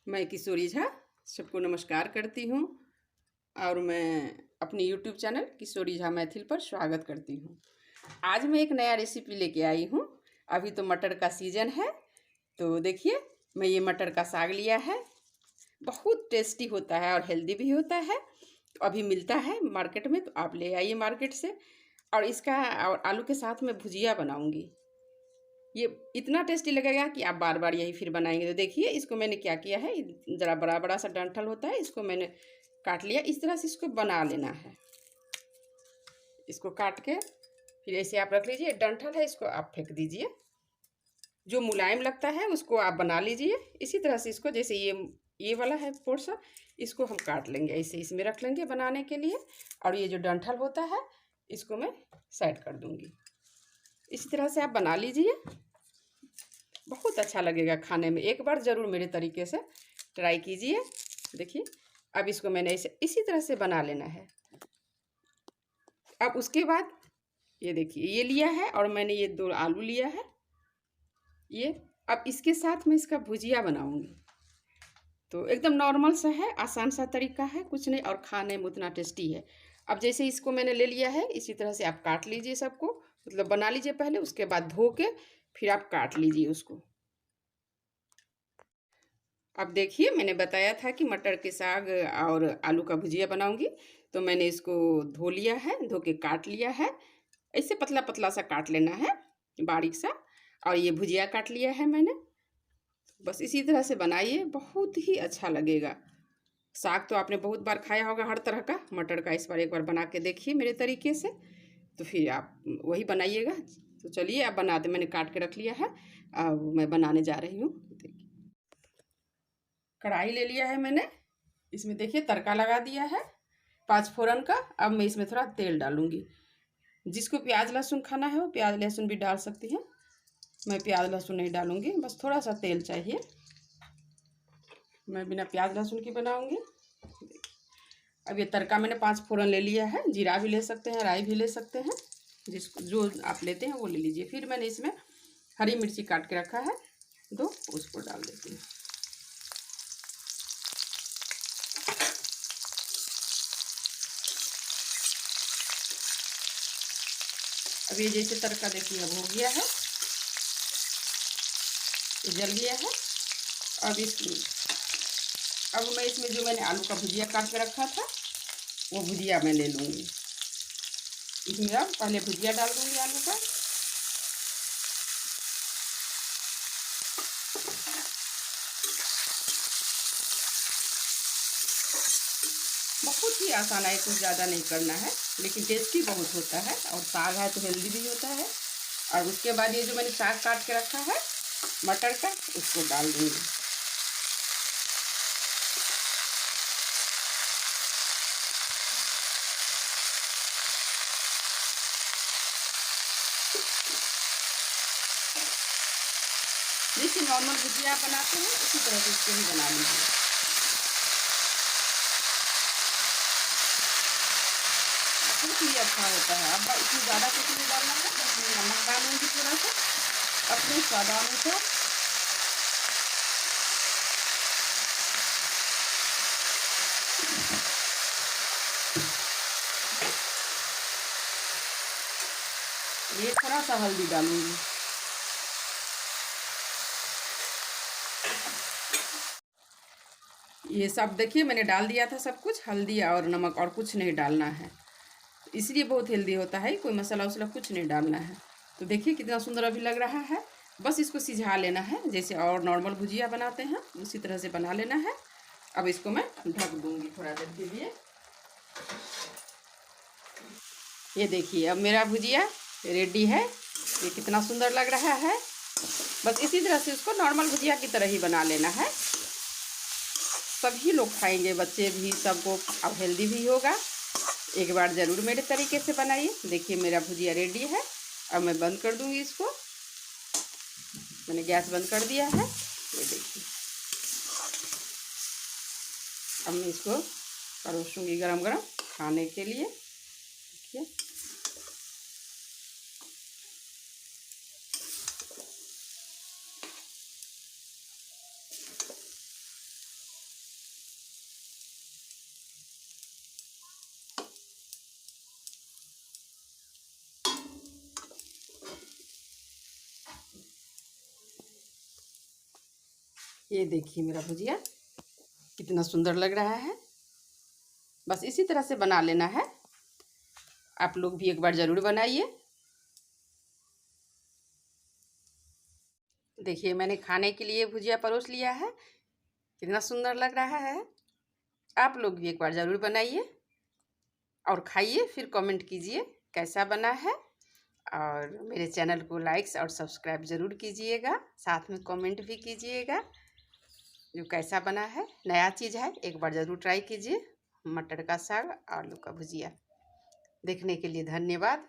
मैं किशोरी झा सबको नमस्कार करती हूँ और मैं अपनी यूट्यूब चैनल किशोरी झा मैथिल पर स्वागत करती हूँ। आज मैं एक नया रेसिपी लेके आई हूँ। अभी तो मटर का सीज़न है, तो देखिए मैं ये मटर का साग लिया है। बहुत टेस्टी होता है और हेल्दी भी होता है। अभी मिलता है मार्केट में, तो आप ले आइए मार्केट से। और इसका और आलू के साथ में भुजिया बनाऊँगी। ये इतना टेस्टी लगेगा कि आप बार बार यही फिर बनाएंगे। तो देखिए इसको मैंने क्या किया है, ज़रा बड़ा बड़ा सा डंठल होता है, इसको मैंने काट लिया। इस तरह से इसको बना लेना है। इसको काट के फिर ऐसे आप रख लीजिए। डंठल है, इसको आप फेंक दीजिए। जो मुलायम लगता है उसको आप बना लीजिए। इसी तरह से इसको, जैसे ये वाला है पोर्शन, इसको हम काट लेंगे, ऐसे इसमें रख लेंगे बनाने के लिए। और ये जो डंठल होता है इसको मैं साइड कर दूँगी। इसी तरह से आप बना लीजिए, बहुत अच्छा लगेगा खाने में। एक बार ज़रूर मेरे तरीके से ट्राई कीजिए। देखिए अब इसको मैंने इसी तरह से बना लेना है। अब उसके बाद ये देखिए ये लिया है और मैंने ये 2 आलू लिया है। ये अब इसके साथ में इसका भुजिया बनाऊंगी। तो एकदम नॉर्मल सा है, आसान सा तरीका है, कुछ नहीं, और खाने में उतना टेस्टी है। अब जैसे इसको मैंने ले लिया है, इसी तरह से आप काट लीजिए सबको, मतलब बना लीजिए पहले, उसके बाद धो के फिर आप काट लीजिए उसको। अब देखिए मैंने बताया था कि मटर के साग और आलू का भुजिया बनाऊंगी। तो मैंने इसको धो लिया है, धो के काट लिया है। ऐसे पतला पतला सा काट लेना है, बारीक सा। और ये भुजिया काट लिया है मैंने। बस इसी तरह से बनाइए, बहुत ही अच्छा लगेगा। साग तो आपने बहुत बार खाया होगा हर तरह का। मटर का इस बार एक बार बना के देखिए मेरे तरीके से, तो फिर आप वही बनाइएगा। तो चलिए अब बनाते। मैंने काट के रख लिया है, अब मैं बनाने जा रही हूँ। कढ़ाई ले लिया है मैंने, इसमें देखिए तड़का लगा दिया है 5 फोरन का। अब मैं इसमें थोड़ा तेल डालूंगी। जिसको प्याज लहसुन खाना है वो प्याज लहसुन भी डाल सकती है। मैं प्याज लहसुन नहीं डालूंगी, बस थोड़ा सा तेल चाहिए। मैं बिना प्याज लहसुन की बनाऊंगी। अब ये तड़का मैंने 5 फोरन ले लिया है। जीरा भी ले सकते हैं, राई भी ले सकते हैं, जिसको जो आप लेते हैं वो ले लीजिए। फिर मैंने इसमें हरी मिर्ची काट के रखा है 2, उसको डाल देती हूँ। अब ये जैसे तड़का देखिए अब हो गया है, ये जल गया है। अब मैं इसमें जो मैंने आलू का भुजिया काट के रखा था वो भुजिया मैं ले लूँगी। इसमें अब पहले भुजिया डाल दूँगी आलू का। बहुत ही आसान है, कुछ ज़्यादा नहीं करना है, लेकिन टेस्टी बहुत होता है। और साग है तो हेल्दी भी होता है। और उसके बाद ये जो मैंने साग काट के रखा है मटर का, उसको डाल दूँगी। जैसे नॉर्मल भुजिया बनाते हैं उसी तरह से इसको भी बना लीजिए। बहुत ही अच्छा होता है। अब इसमें ज़्यादा कुछ नहीं डालना है, बस मैं नमक डालूंगी थोड़ा सा अपने स्वाद अनुसार। ये थोड़ा सा हल्दी डालूंगी। ये सब देखिए मैंने डाल दिया था सब कुछ, हल्दी और नमक, और कुछ नहीं डालना है। इसलिए बहुत हेल्दी होता है, कोई मसाला वसाला कुछ नहीं डालना है। तो देखिए कितना सुंदर अभी लग रहा है। बस इसको सिझा लेना है, जैसे और नॉर्मल भुजिया बनाते हैं उसी तरह से बना लेना है। अब इसको मैं ढक दूंगी थोड़ा देर के लिए। ये देखिए अब मेरा भुजिया रेडी है। ये कितना सुंदर लग रहा है। बस इसी तरह से उसको नॉर्मल भुजिया की तरह ही बना लेना है। सभी लोग खाएंगे, बच्चे भी, सबको। अब हेल्दी भी होगा। एक बार ज़रूर मेरे तरीके से बनाइए। देखिए मेरा भुजिया रेडी है। अब मैं बंद कर दूंगी इसको। मैंने गैस बंद कर दिया है। ये देखिए अब मैं इसको परोसूंगी गरम गरम खाने के लिए। देखिए ये देखिए मेरा भुजिया कितना सुंदर लग रहा है। बस इसी तरह से बना लेना है। आप लोग भी एक बार ज़रूर बनाइए। देखिए मैंने खाने के लिए भुजिया परोस लिया है, कितना सुंदर लग रहा है। आप लोग भी एक बार ज़रूर बनाइए और खाइए, फिर कमेंट कीजिए कैसा बना है। और मेरे चैनल को लाइक्स और सब्सक्राइब ज़रूर कीजिएगा, साथ में कमेंट भी कीजिएगा जो कैसा बना है। नया चीज़ है, एक बार ज़रूर ट्राई कीजिए। मटर का साग, आलू का भुजिया। देखने के लिए धन्यवाद।